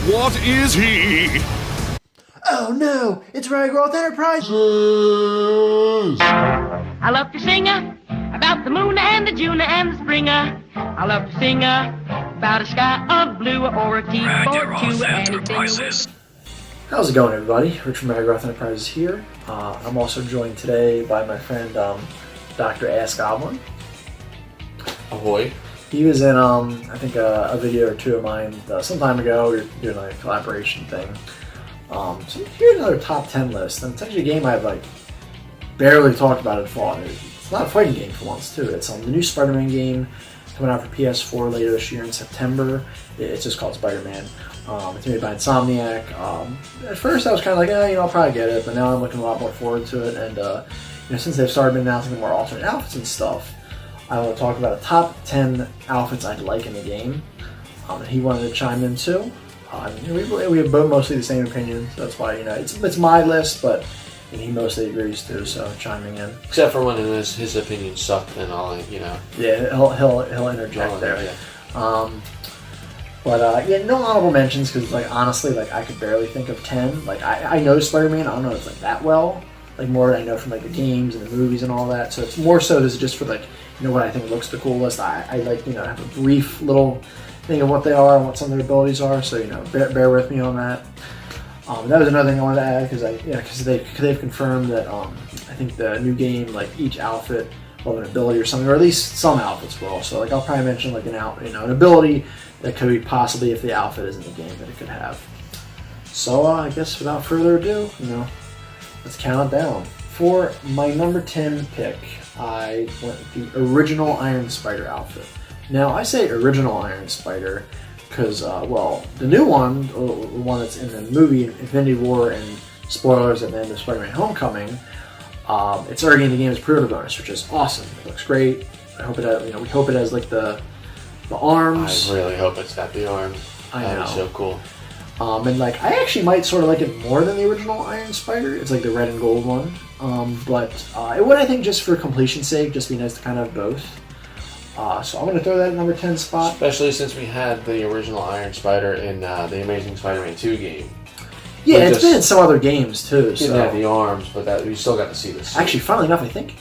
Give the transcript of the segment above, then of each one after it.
What is he? Oh no, it's Ragiroth Enterprises! I love to sing about the moon and the June and the springer. I love to sing about a sky of blue or a keyboard to anything. How's it going, everybody? Rich from Ragiroth Enterprises here. I'm also joined today by my friend Dr. AssGoblin. Ahoy. He was in, I think, a video or two of mine some time ago. We were doing like a collaboration thing. So here's another top 10 list. And it's actually a game I've barely talked about at all. It's not a fighting game for once, too. It's the new Spider-Man game coming out for PS4 later this year in September. It's just called Spider-Man. It's made by Insomniac. At first I was kind of like, I'll probably get it, but now I'm looking a lot more forward to it. And since they've started announcing more alternate outfits and stuff, I want to talk about a top 10 outfits I'd like in the game. He wanted to chime in too. We have both mostly the same opinion, so that's why it's my list, but he mostly agrees too. So chiming in, Except for when his opinion sucked, then I'll Yeah, he'll interject there. Yeah. No honorable mentions because honestly, I could barely think of 10. I know Spider-Man. I don't know it's that well. More than I know from the games and the movies and all that. So it's more so this is just for what I think looks the coolest. I have a brief little thing of what they are and what some of their abilities are. So bear with me on that. That was another thing I wanted to add because they've confirmed that I think the new game each outfit will have an ability or something, or at least some outfits will. So I'll probably mention an ability that could be possibly if the outfit is in the game that it could have. So I guess without further ado, let's count it down. For my number 10 pick, I went with the original Iron Spider outfit. Now, I say original Iron Spider because, the new one, the one that's in the movie Infinity War and spoilers at the end of Spider-Man Homecoming, it's already in the game as pre-order bonus, which is awesome. It looks great. I hope it has, we hope it has the arms. I really hope it's got the arms. That'd be so cool. I actually might sort of like it more than the original Iron Spider. It's the red and gold one. It would, I think, just for completion's sake, just be nice to kind of have both. So I'm going to throw that at number 10 spot. Especially since we had the original Iron Spider in the Amazing Spider-Man 2 game. Yeah, it's been in some other games too. Didn't have the arms, but we still got to see this. Actually, funnily enough, I think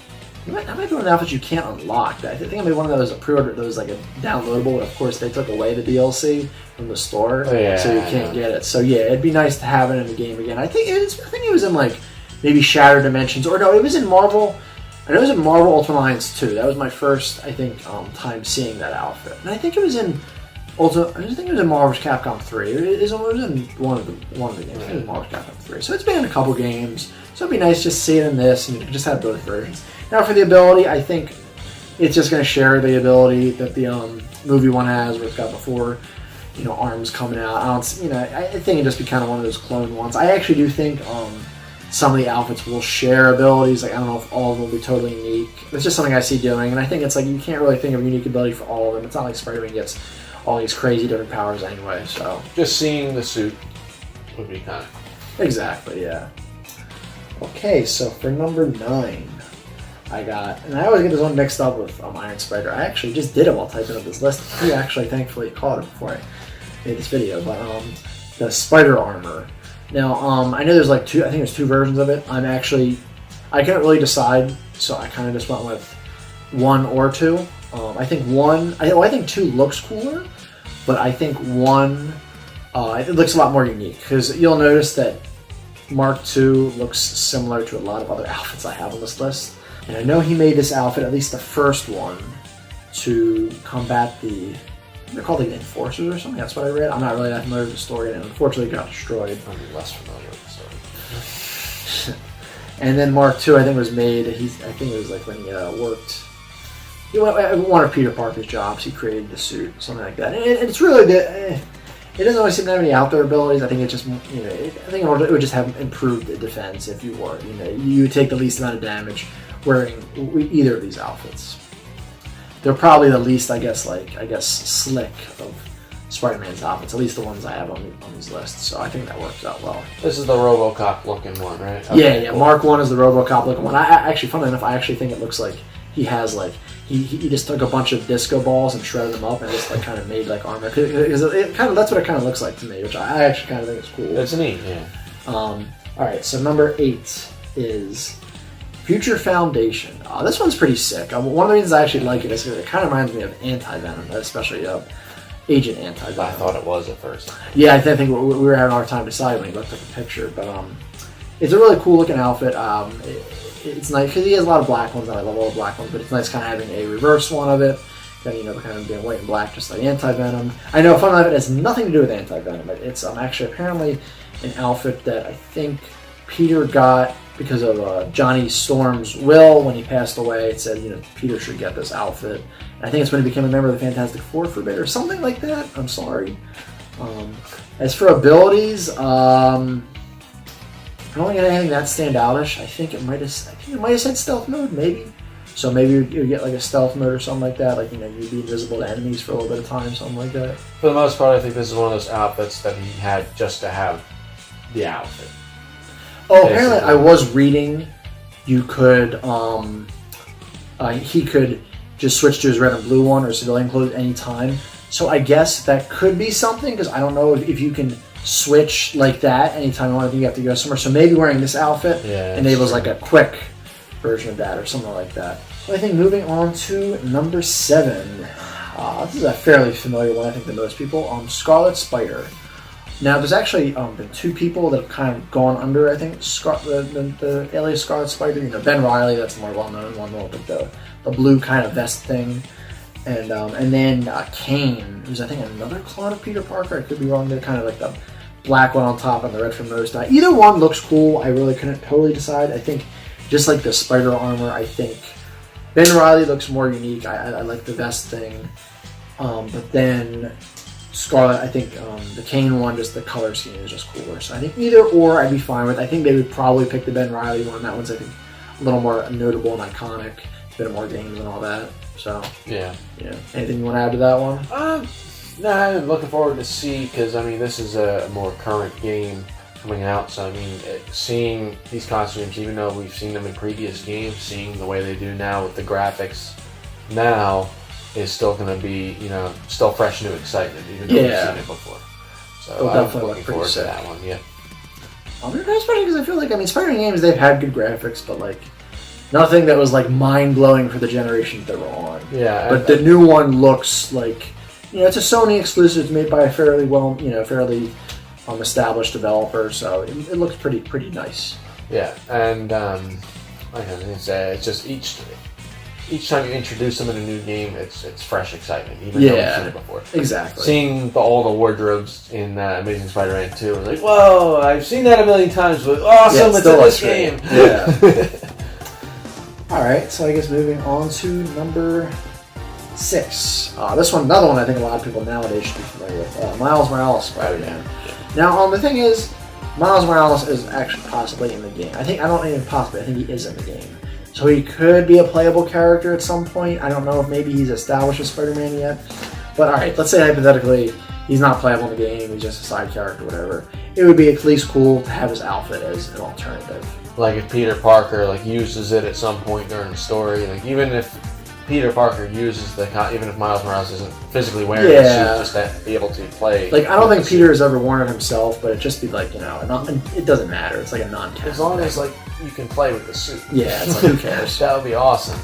that might be one of the outfits you can't unlock. I think I made one of those pre-order, those a downloadable. Of course, they took away the DLC from the store, so you can't get it. So yeah, it'd be nice to have it in the game again. I think it was in maybe Shattered Dimensions, or no, it was in Marvel. I know it was in Marvel Ultimate Alliance 2. That was my first, I think, time seeing that outfit, and I think it was in Marvel's Capcom 3. It was in one of the games. I think it was Marvel's Capcom 3. So it's been in a couple games. So it'd be nice just to see it in this, and you can just have both versions. Now for the ability, I think it's just going to share the ability that the movie one has, where it's got the four, arms coming out. I think it'd just be kind of one of those clone ones. I actually do think some of the outfits will share abilities. I don't know if all of them will be totally unique. It's just something I see doing, and I think it's you can't really think of a unique ability for all of them. It's not like Spider-Man gets all these crazy different powers anyway. So just seeing the suit would be kind of exactly, yeah. Okay, so for number 9. And I always get this one mixed up with Iron Spider. I actually just did it while typing up this list. You actually, thankfully, caught it before I made this video. But the Spider Armor. Now, I know there's two. I think there's 2 versions of it. I couldn't really decide, so I kind of just went with 1 or 2. I think 1. I think 2 looks cooler, but I think 1 it looks a lot more unique because you'll notice that Mark II looks similar to a lot of other outfits I have on this list. And I know he made this outfit, at least the first one, to combat they're called the Enforcers or something. That's what I read. I'm not really that familiar with the story, and unfortunately it got destroyed. I'm less familiar with the story. And then Mark II, I think, was made. I think it was when he worked. One of Peter Parker's jobs. He created the suit, something like that. And it's really it doesn't always seem to have any out there abilities. I think it just I think it would just have improved the defense if you wore. You would take the least amount of damage wearing either of these outfits. They're probably the least, I guess, slick of Spider-Man's outfits, at least the ones I have on these lists. So I think that works out well. This is the RoboCop looking one, right? Okay, yeah. Cool. Mark 1 is the RoboCop looking one. I actually, funnily enough, I actually think it looks like he has like he just took a bunch of disco balls and shredded them up and just like kind of made like armor because it kind of that's what it kind of looks like to me, which I actually kind of think is cool. It's neat, yeah. All right, so number 8 is Future Foundation. This one's pretty sick. One of the reasons I actually like it is because it kind of reminds me of Anti-Venom, especially Agent Anti-Venom. I thought it was at first. Yeah, I think we were having our time deciding when he looked at the picture, but it's a really cool looking outfit. It's nice because he has a lot of black ones, and I love all the black ones, but it's nice kind of having a reverse one of it. Then, kind of being white and black, just like Anti-Venom. I know, fun of it has nothing to do with Anti-Venom, but it's actually apparently an outfit that I think Peter got because of Johnny Storm's will when he passed away. It said, Peter should get this outfit. And I think it's when he became a member of the Fantastic Four for a bit, or something like that. I'm sorry. As for abilities, I don't get anything that standoutish. I think it might have said stealth mode, maybe. So maybe you'd get like a stealth mode or something like that. Like you'd be invisible to enemies for a little bit of time, something like that. For the most part, I think this is one of those outfits that he had just to have the outfit. Oh, apparently I was reading. You could, he could just switch to his red and blue one or civilian clothes any time. So I guess that could be something because I don't know if you can switch like that anytime you want. I think you have to go somewhere. So maybe wearing this outfit enables like a quick version of that or something like that. Well, I think moving on to number 7. This is a fairly familiar one, I think, to most people. Scarlet Spider. Now, there's actually been 2 people that have kind of gone under, I think, the alias Scarlet Spider. Ben Reilly, that's the more well-known one, with the blue kind of vest thing. And then Kane, who's I think another clone of Peter Parker. I could be wrong. They're kind of like the black one on top and the red from most. Either one looks cool. I really couldn't totally decide. I think just like the spider armor, I think Ben Reilly looks more unique. I like the vest thing. But then Scarlet, I think the Kane one, just the color scheme is just cooler. So I think either or I'd be fine with. I think they would probably pick the Ben Reilly one. That one's, I think, a little more notable and iconic. A bit more games and all that. So yeah. Anything you want to add to that one? No, I'm looking forward to see because this is a more current game coming out. So seeing these costumes, even though we've seen them in previous games, seeing the way they do now with the graphics now is still going to be still fresh new excitement, even though we've seen it before. So I'm looking forward to that one. Yeah. Especially because I feel like Spider-Man games, they've had good graphics, but like nothing that was like mind-blowing for the generation that they were on. Yeah. But the new one looks like, it's a Sony exclusive. It's made by a fairly fairly established developer, so it looks pretty nice. Yeah, and like I was going to say, it's just each time you introduce them in a new game, it's fresh excitement, even though we've seen it before. Exactly. Seeing all the wardrobes in Amazing Spider-Man 2, I was like, whoa, I've seen that a million times, but awesome, it's in this game. Yeah. Alright, so I guess moving on to number 6. This one, another one I think a lot of people nowadays should be familiar with. Miles Morales Spider-Man. Now, the thing is, Miles Morales is actually possibly in the game. I don't even possibly, I think he is in the game. So he could be a playable character at some point. I don't know if maybe he's established as Spider-Man yet. But alright, let's say hypothetically he's not playable in the game, he's just a side character, whatever. It would be at least cool to have his outfit as an alternative. Like if Peter Parker uses it at some point during the story, even if Peter Parker uses even if Miles Morales isn't physically wearing the suit, just to be able to play. I don't think Peter has ever worn it himself, but it'd just be it doesn't matter. It's like a non-canon. As long as you can play with the suit. Yeah, it's who cares? That would be awesome.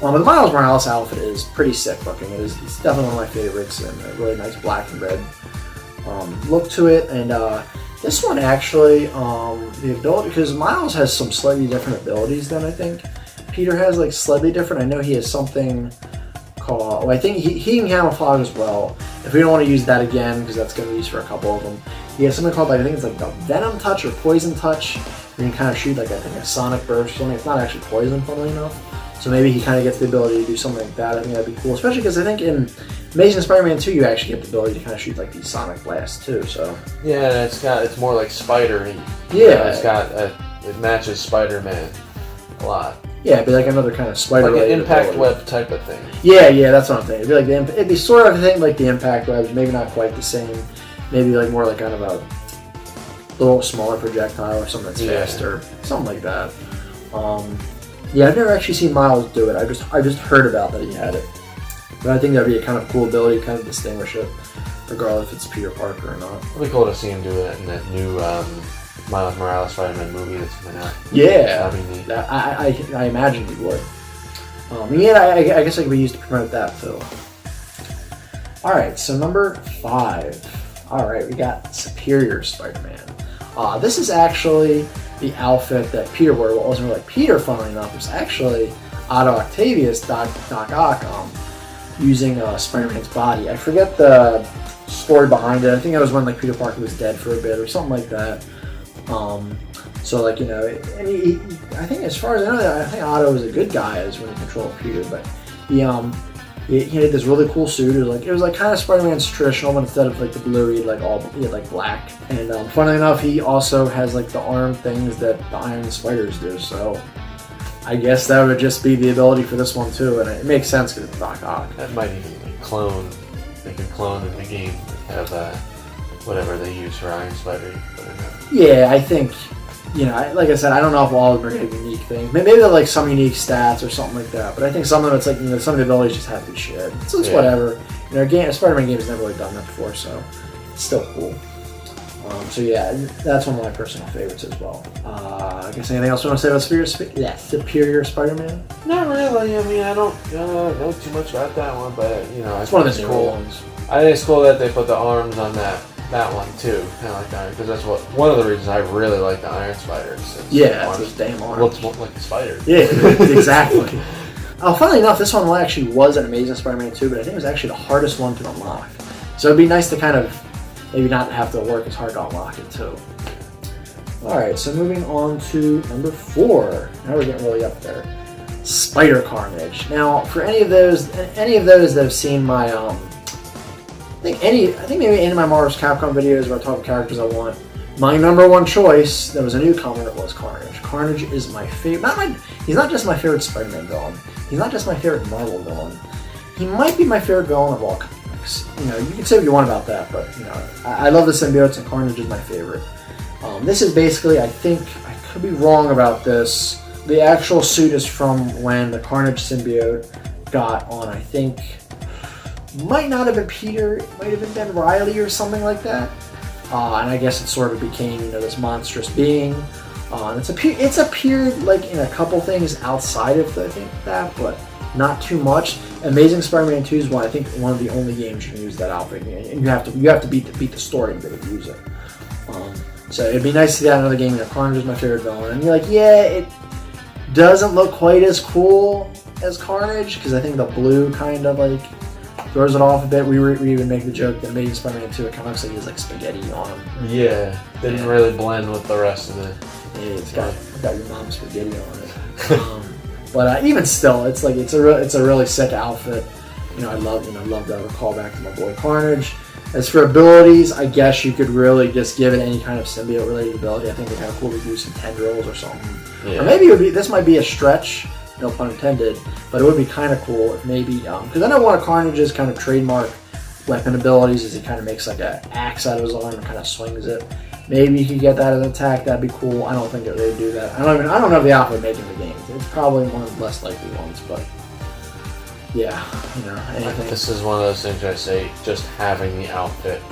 But the Miles Morales outfit is pretty sick looking. It's definitely one of my favorites, and a really nice black and red look to it. And this one actually, the ability, because Miles has some slightly different abilities than I think Peter has, slightly different. I know he has something called, I think he can camouflage as well. If we don't want to use that again, because that's going to be used for a couple of them, he has something called, I think it's a Venom Touch or Poison Touch. You can kind of shoot, I think a Sonic Burst or something. It's not actually poison, funnily enough. So maybe he kind of gets the ability to do something like that. I think that'd be cool, especially because I think in Amazing Spider-Man 2, you actually get the ability to kind of shoot these Sonic blasts too. So yeah, it's more like Spider-y. Yeah, it matches Spider-Man a lot. Yeah, it'd be like another kind of spider, like an impact web type of thing. Yeah, that's what I'm thinking. It'd be sort of a thing like the impact webs, maybe not quite the same. Maybe more like kind of a little smaller projectile or something that's faster, something like that. Yeah, I've never actually seen Miles do it. I just heard about that he had it. But I think that'd be a kind of cool ability to kind of distinguish it, regardless if it's Peter Parker or not. It'd be cool to see him do it in that new Miles Morales Spider-Man movie that's coming out. Yeah, that'd be neat. I imagine he would. Yeah, I guess I could be used to promote that too. All right, so number 5. All right, we got Superior Spider-Man. This is actually the outfit that Peter wore. Well, it wasn't really Peter, funnily enough. It was actually Otto Octavius, Doc Ock, using Spider-Man's body. I forget the story behind it. I think it was when like Peter Parker was dead for a bit or something like that. So like, you know, and I think as far as I know, I think Otto was a good guy as when he controlled Peter, but he had this really cool suit. It was like kind of Spider-Man's traditional, but instead of like the blue, he had like black. And funnily enough, he also has like the arm things that the Iron Spiders do. So I guess that would just be the ability for this one too, and it makes sense because it's Doc Ock. That might even like clone. They can clone in the game. Have whatever they use for Iron Spider. Yeah, I think, you know, like I said, I don't know if all of them are going to be unique things. Maybe they're like some unique stats or something like that. But I think some of them, it's like, you know, some of the abilities just have to be shared. So it's whatever. You know, a Spider-Man game has never really done that before, so it's still cool. So yeah, that's one of my personal favorites as well. I guess anything else you want to say about Superior Spider-Man? Not really. I mean, I don't know too much about that one, but you know, it's one of the cool ones. I think it's cool that they put the arms on that one too, kind of like that, because that's one of the reasons I really like the Iron Spiders. Yeah, it's those damn arms. Looks more like the spider. Yeah, exactly. Funnily enough, this one actually was an Amazing Spider-Man 2, but I think it was actually the hardest one to unlock. So it'd be nice to kind of maybe not have to work as hard to unlock it too. Alright, so moving on to number 4. Now we're getting really up there. Spider Carnage. Now, for any of those that have seen my I think maybe any of my Marvel's Capcom videos where I talk about characters I want, my number one choice that was a newcomer was Carnage. Carnage is my favorite. He's not just my favorite Spider-Man villain. He's not just my favorite Marvel villain. He might be my favorite villain of all comics. You know, you can say what you want about that, but you know, I love the symbiotes, and Carnage is my favorite. This is basically, I think, I could be wrong about this. The actual suit is from when the Carnage symbiote got on, I think, might not have been Peter, it might have been Ben Reilly or something like that. And I guess it sort of became, you know, this monstrous being. It's appeared like in a couple things outside of that, but not too much. Amazing Spider-Man 2 is one of the only games you can use that outfit, and you have to beat the story to be able to use it. So it'd be nice to see that another game. You know, Carnage is my favorite villain, and you're like, yeah, it doesn't look quite as cool as Carnage because I think the blue kind of like throws it off a bit. We even make the joke that Amazing Spider-Man 2, it kind of looks like he has like spaghetti on him. Yeah, didn't really blend with the rest of the. Yeah, it's got your mom's spaghetti on it. But even still, it's a really sick outfit. You know, I love to call back to my boy Carnage. As for abilities, I guess you could really just give it any kind of symbiote related ability. I think they're kind of cool to do some tendrils or something. Yeah. Or maybe this might be a stretch, no pun intended, but it would be kind of cool if maybe, because I know one of Carnage's kind of trademark weapon abilities is he kind of makes like an axe out of his arm and kind of swings it. Maybe you could get that as an attack, that'd be cool. I don't think that they'd do that. I don't know if the outfit would make it in the game. It's probably one of the less likely ones, but yeah, you know, anything. This is one of those things I say, just having the outfit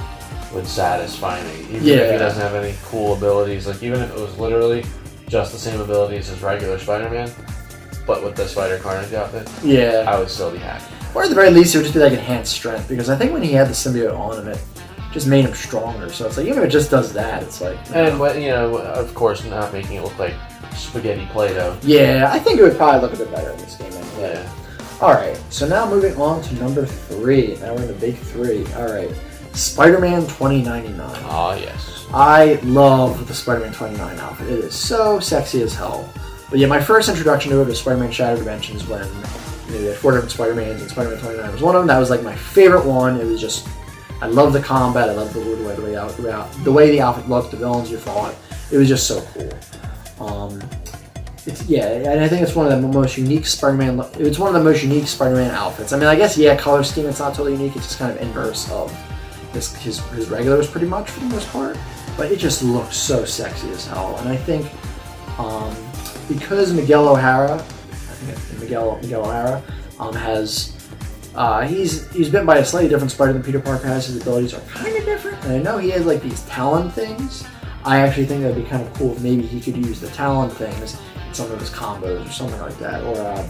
would satisfy me. Even if he doesn't have any cool abilities, like even if it was literally just the same abilities as regular Spider-Man, but with the Spider Carnage outfit, I would still be happy. Or at the very least, it would just be like enhanced strength, because I think when he had the symbiote on him, it just made him stronger. So it's like, even if it just does that, it's like... You know, of course, not making it look like spaghetti Play-Doh. Yeah, I think it would probably look a bit better in this game anyway. Yeah. Alright, so now moving on to number 3. Now we're in the big 3. Alright, Spider-Man 2099. Oh, yes. I love the Spider-Man 2099 outfit. It is so sexy as hell. But yeah, my first introduction to it was Spider-Man Shattered Dimensions when they had 4 different Spider-Mans, and Spider-Man 2099 was one of them. That was like my favorite one. It was just... I love the combat. I love the way the outfit looked, the villains you fought. It was just so cool. And I think it's one of the most unique Spider-Man. It's one of the most unique Spider-Man outfits. I mean, I guess color scheme. It's not totally unique. It's just kind of inverse of his regulars, pretty much for the most part. But it just looks so sexy as hell. And I think because Miguel O'Hara Miguel O'Hara, has he's bitten by a slightly different spider than Peter Parker has. His abilities are kind of different, and I know he has like these talon things. I actually think that'd be kind of cool if maybe he could use the talon things in some of his combos or something like that. Or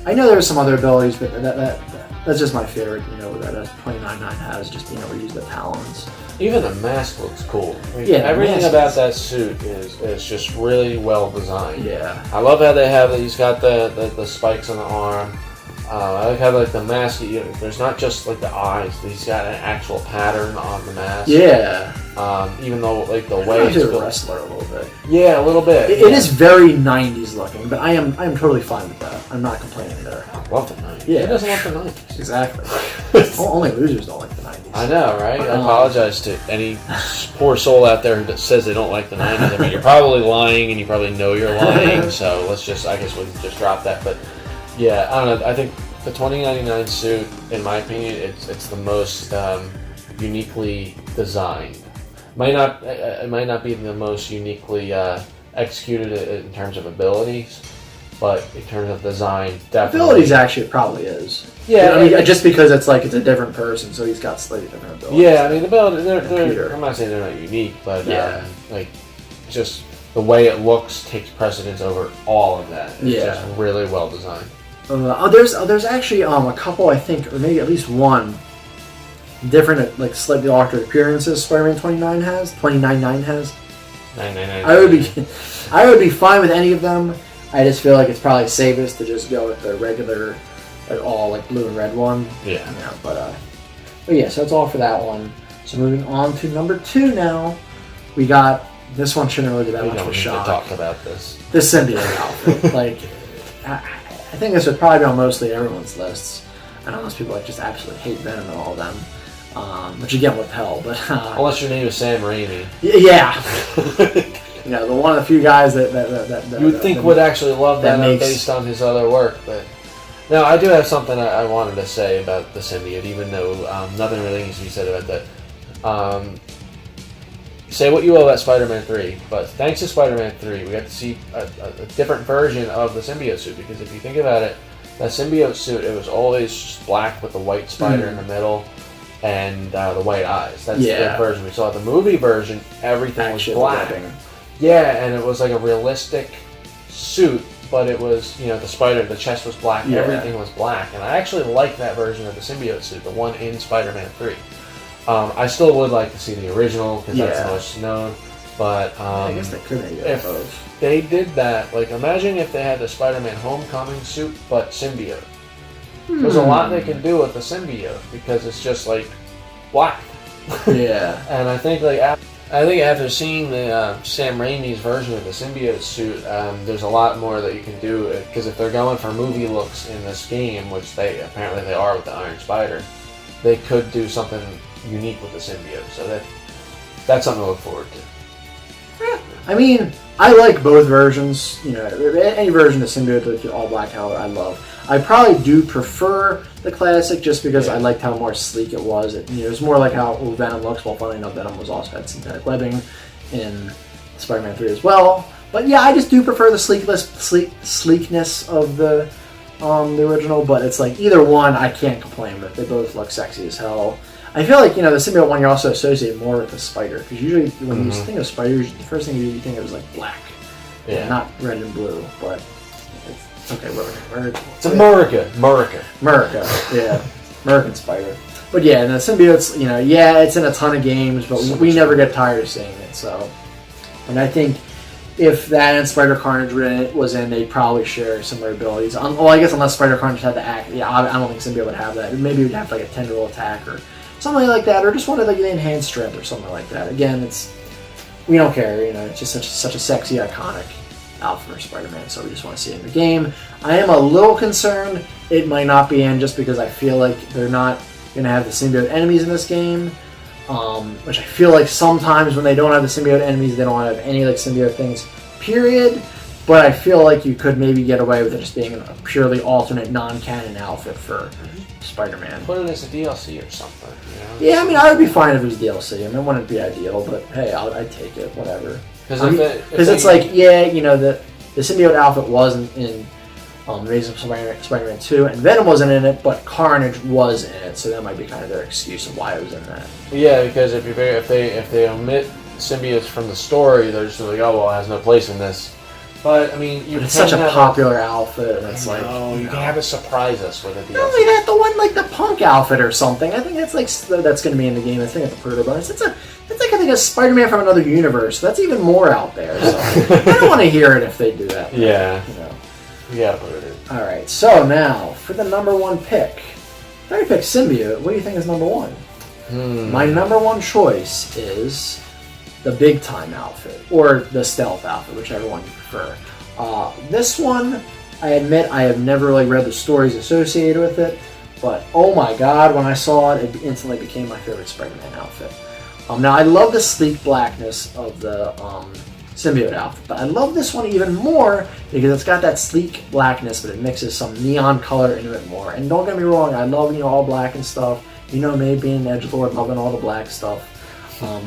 I know there's some other abilities, but that's just my favorite. That 29.9 has, just being able to use the talons. Even the mask looks cool. I mean, Yeah, everything about that suit is just really well designed. Yeah. I love how they have that. He's got the spikes on the arm. I like how like the mask. There's not just like the eyes. He's got an actual pattern on the mask. Yeah. Even though like the way it's a wrestler a little bit. Yeah, a little bit. It is very 90s looking, but I am totally fine with that. I'm not complaining there. I love the 90s. Yeah. Who doesn't love the 90s? Exactly. Only losers don't like the 90s. I know, right? I apologize to any poor soul out there that says they don't like the 90s. I mean, you're probably lying, and you probably know you're lying. So I guess we can just drop that. But yeah, I don't know. I think the 2099 suit, in my opinion, it's the most uniquely designed. It might not be the most uniquely executed in terms of abilities, but in terms of design, definitely. Abilities actually it probably is. Yeah, I mean, just because it's a different person, so he's got slightly different abilities. Yeah, I mean, the abilities. I'm not saying they're not unique, but just the way it looks takes precedence over all of that. It's just really well designed. There's actually a couple, I think, or maybe at least one different, like slightly altered appearances Spider-Man 29.9 has. 999. I would be fine with any of them. I just feel like it's probably safest to just go with the regular, all blue and red one. Yeah. But yeah, so that's all for that one. So moving on to number 2 now, we got this one. Shouldn't really be that much of a shock. We don't need to talk about this. This symbiote outfit, I think this would probably be on mostly everyone's lists. I know most people just absolutely hate Venom and all of them. Which again would tell, but unless your name is Sam Raimi. Yeah. The one of the few guys that you would think would actually love that based on his other work. But now I do have something I wanted to say about the symbiote, even though nothing really needs to be said about that. Say what you will about Spider-Man 3, but thanks to Spider-Man 3, we got to see a different version of the symbiote suit. Because if you think about it, that symbiote suit, it was always just black with the white spider in the middle. And the white eyes. That's the version we saw. The movie version, everything was black. Yeah, and it was like a realistic suit, but it was, the chest was black, everything was black. And I actually like that version of the symbiote suit, the one in Spider-Man 3. I still would like to see the original, because that's the most known. But I guess they could have if both. They did that, imagine if they had the Spider-Man Homecoming suit, but symbiote. There's a lot they can do with the symbiote because it's just black. Yeah. And I think after seeing the Sam Raimi's version of the symbiote suit, there's a lot more that you can do because if they're going for movie looks in this game, which they are with the Iron Spider, they could do something unique with the symbiote. So that's something to look forward to. I mean, I like both versions. Any version of symbiote with all black color, I love. I probably do prefer the classic just because I liked how more sleek it was. It was more like how Venom looks. Well, funny enough, Venom was also had synthetic webbing in Spider-Man 3 as well. But yeah, I just do prefer the sleekness of the original. But it's either one, I can't complain with. They both look sexy as hell. I feel like the symbiote one you're also associated more with the spider because usually when you think of spiders, the first thing you think of is black, not red and blue, but. Okay, it's America, yeah, American Spider. But yeah, and the symbiotes, it's in a ton of games, but we never get tired of seeing it. So, and I think if that and Spider Carnage was in, they'd probably share similar abilities. Well, I guess unless Spider Carnage had to act, I don't think symbiote would have that. Maybe it would have a tendril attack or something like that, or just wanted an enhanced strength or something like that. Again, we don't care. It's just such a sexy, iconic outfit for Spider-Man, so we just want to see it in the game. I am a little concerned it might not be in just because I feel like they're not going to have the symbiote enemies in this game, which I feel like sometimes when they don't have the symbiote enemies, they don't have any symbiote things, period. But I feel like you could maybe get away with it just being a purely alternate, non-canon outfit for Spider-Man. Put it as a DLC or something. Yeah, I mean, I would be fine if it was DLC. I mean, it wouldn't be ideal, but hey, I'd take it, whatever. Because it's the symbiote outfit wasn't in Amazing Spider-Man 2, and Venom wasn't in it, but Carnage was in it, so that might be kind of their excuse of why it was in that. Yeah, because if they omit symbiotes from the story, they're just like, oh well, it has no place in this. But I mean, it's such a popular outfit, and it's like you can have it surprise us with it. Not only that, the one like the punk outfit or something. I think that's that's going to be in the game. I think it's a proto bonus. It's like I think a Spider-Man from another universe. That's even more out there. So I don't want to hear it if they do that. Yeah, you gotta put it in. All right, so now for the number one pick. If I pick symbiote, what do you think is number one? My number one choice is the big time outfit or the stealth outfit, whichever one you prefer. This one, I admit, I have never really read the stories associated with it, but oh my god, when I saw it, it instantly became my favorite Spider-Man outfit. Now I love the sleek blackness of the symbiote outfit, but I love this one even more because it's got that sleek blackness, but it mixes some neon color into it more. And don't get me wrong, I love all black and stuff. Me being an edgelord, loving all the black stuff,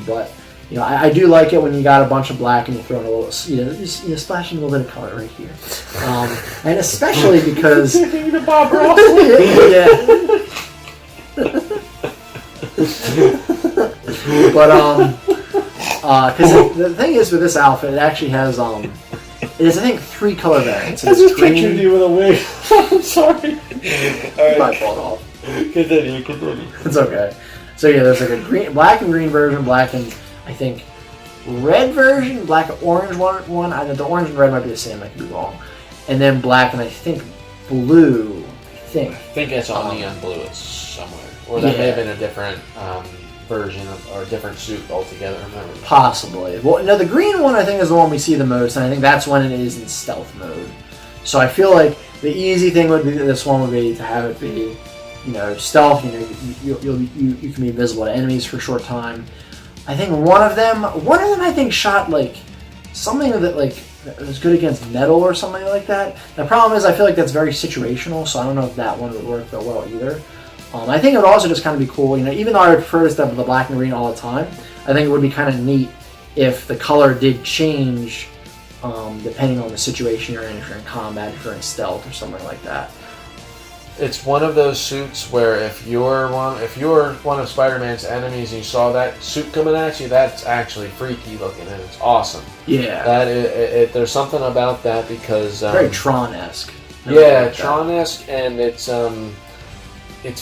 but. I do like it when you got a bunch of black and you throw in a little, you splash in a little bit of color right here, and especially because the Bob Ross. But because the thing is with this outfit, it actually has it is I think 3 color variants. I just pictured you with a wig. I'm sorry. All right, fall off. Continue. It's okay. So yeah, there's like a black and green version, black and I think red version, black and orange one. The orange and red might be the same. I could be wrong. And then black and I think blue. I think it's on neon blue. It's somewhere, or that may have been a different version or a different suit altogether. I remember. Possibly. Well, no, the green one I think is the one we see the most, and I think that's when it is in stealth mode. So I feel like the easy thing would be this one would be to have it be, stealth. You can be invisible to enemies for a short time. I think one of them I think shot like something that was good against metal or something like that. The problem is I feel like that's very situational, so I don't know if that one would work that well either. I think it would also just kind of be cool, even though I would prefer to step with the black and green all the time, I think it would be kind of neat if the color did change depending on the situation you're in, if you're in combat, if you're in stealth or something like that. It's one of those suits where if you're one of Spider-Man's enemies and you saw that suit coming at you, that's actually freaky looking and it's awesome. Yeah. There's something about that because very Tron-esque. Yeah, Tron-esque, and it's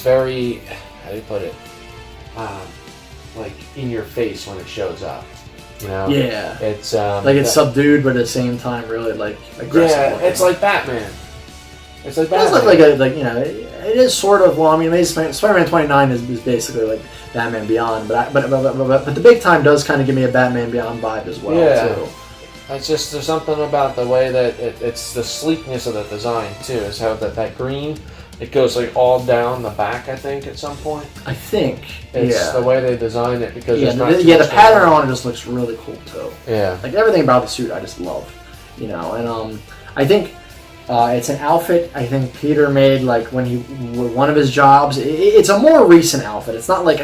very, how do you put it? Like in your face when it shows up. Yeah. It's it's subdued, but at the same time, really aggressive. Yeah, looking. It's like Batman. It does look like it is sort of. Well, I mean, Spider-Man 29 is basically like Batman Beyond, but the big time does kind of give me a Batman Beyond vibe as well. Yeah. Too. It's just there's something about the way that it's the sleekness of the design too. Is how that green it goes all down the back. I think at some point. I think it's the way they design it because the pattern on it just looks really cool too. Yeah. Everything about the suit I just love, and I think. It's an outfit I think Peter made when one of his jobs. It's a more recent outfit. It's not it's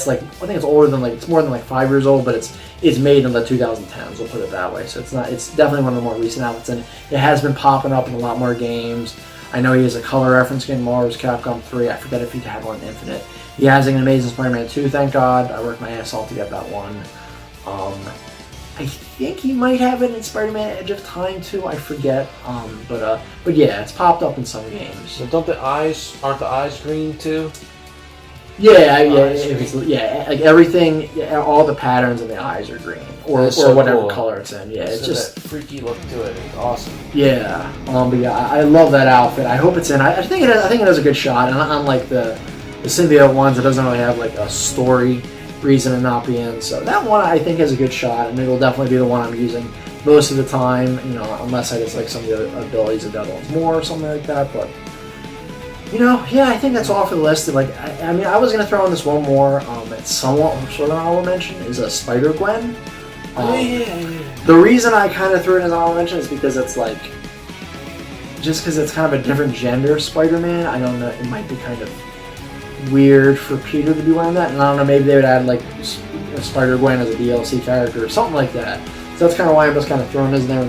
I think it's older than it's more than 5 years old, but it's made in the 2010s. We'll put it that way. So it's definitely one of the more recent outfits, and it has been popping up in a lot more games. I know he has a color reference game, Marvel's Capcom 3. I forget if he had one in Infinite. He has an Amazing Spider-Man 2. Thank God. I worked my ass off to get that one. I think he might have it in Spider-Man Edge of Time too. I forget. But yeah, it's popped up in some games. So aren't the eyes green too? Yeah. Everything, all the patterns in the eyes are green or whatever cool. color it's in. Yeah, it's just that freaky look to it. It's awesome. Yeah. But yeah, I love that outfit. I hope it's in. I think it has a good shot. And unlike the symbiote ones, it doesn't really have a story reason to not be in. So that one I think has a good shot, and it will definitely be the one I'm using most of the time, unless I just like some of the abilities of the other ones more or something like that. But I think that's all for the list. I was gonna throw in this one more. It's somewhat sort of an honorable mention is a Spider-Gwen. The reason I kind of threw it as an honorable mention is because it's just because it's kind of a different gender Spider-Man. I don't know. It might be kind of weird for Peter to be wearing that, and I don't know, maybe they would add Spider-Gwen as a DLC character or something like that. So that's kind of why I'm just kind of throwing this there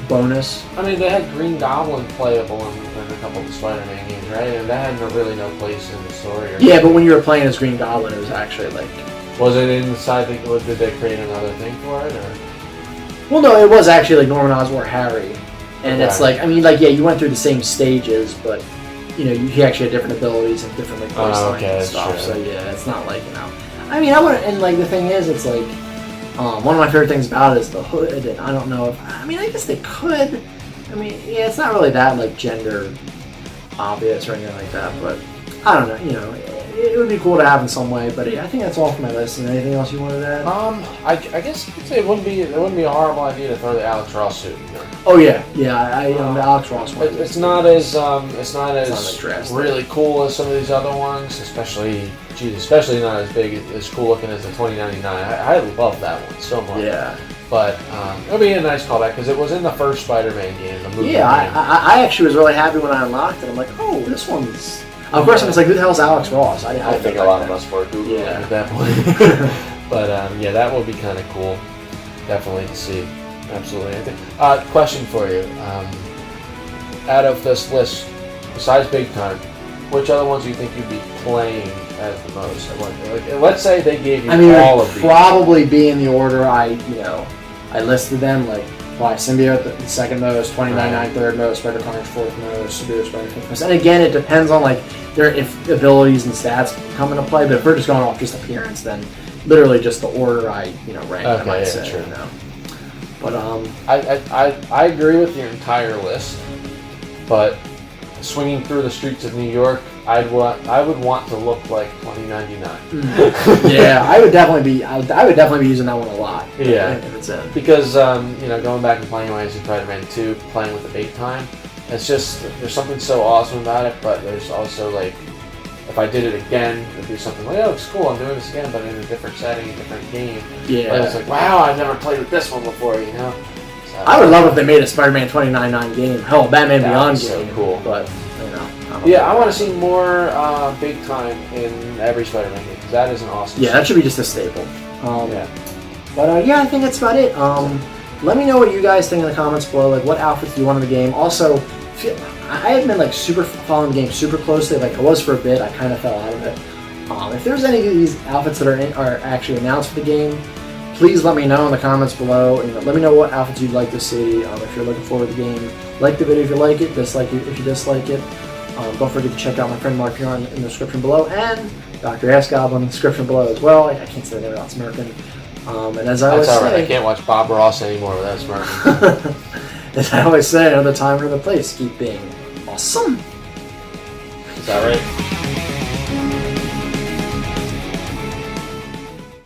bonus. I mean, they had Green Goblin playable in a couple of the Spider-Man games, right? And that had really no place in the story. Or Yeah, but when you were playing as Green Goblin, it was actually like... Was it inside did they create another thing for it, or...? Well, no, it was actually like Norman Osborn Harry. And it's like, I mean, like, yeah, you went through the same stages, but, you know, he actually had different abilities and different, like, voice lines and stuff. True. So, yeah, it's not like, you know... I mean, I wouldn't... And, like, the thing is, it's like... one of my favorite things about it is the hood, and I don't know if... I mean, I guess they could... I mean, yeah, it's not really that, like, gender obvious or anything like that, but... I don't know, you know... It would be cool to have in some way, but yeah, I think that's all for my list. And anything else you wanted to add? I guess you could say it wouldn't be a horrible idea to throw the Alex Ross suit in there. Oh yeah, yeah. The Alex Ross one. It's not as drastic. really cool as some of these other ones, especially not as big, as cool looking as the 2099. I love that one so much. Yeah. But it'll be a nice callback because it was in the first Spider-Man game, the movie. Yeah, game. I actually was really happy when I unlocked it. I'm like, oh, this one's. Of course, I was like, who the hell's Alex Ross? I think a lot of us were Googling at that point. But yeah, that will be kind of cool, definitely to see. Absolutely. Question for you: out of this list, besides Big Time, which other ones do you think you'd be playing as the most? Like, let's say they gave you all of these. Probably be in the order I listed them, like Why Symbiote the second most, 2099 third most, Spider-Carnage fourth most, Severe Spider fifth most. And again, it depends on like if abilities and stats come into play. But if we're just going off just appearance, then literally just the order I rank. I might say. True. You know. But I agree with your entire list, but swinging through the streets of New York, I would want to look like 2099. Yeah, I would definitely be using that one a lot. Yeah, if it's in. Because going back and playing Amazing Spider-Man 2, playing with the Big Time, it's just there's something so awesome about it. But there's also like, if I did it again, it'd be something like, oh, it's cool, I'm doing this again, but in a different setting, a different game. Yeah, but it's like, wow, I've never played with this one before, you know. So, I would love if they made a Spider-Man 2099 game. Hell, Batman Beyond game. So cool. But I want to see more Big Time in every Spider-Man game, because that is an awesome that should be just a staple. Yeah. But I think that's about it. Let me know what you guys think in the comments below. Like, what outfits do you want in the game? Also, I haven't been like super following the game super closely. Like I was for a bit. I kind of fell out of it. If there's any of these outfits that are actually announced for the game, please let me know in the comments below. Let me know what outfits you'd like to see. If you're looking forward to the game, like the video if you like it, dislike it if you dislike it. Don't forget to check out my friend Mark here in the description below, and Dr. AssGoblin in the description below as well. I can't say that without smirking. And as I always say, I can't watch Bob Ross anymore without smirking. As I always say, another time, another place, keep being awesome. Is that right?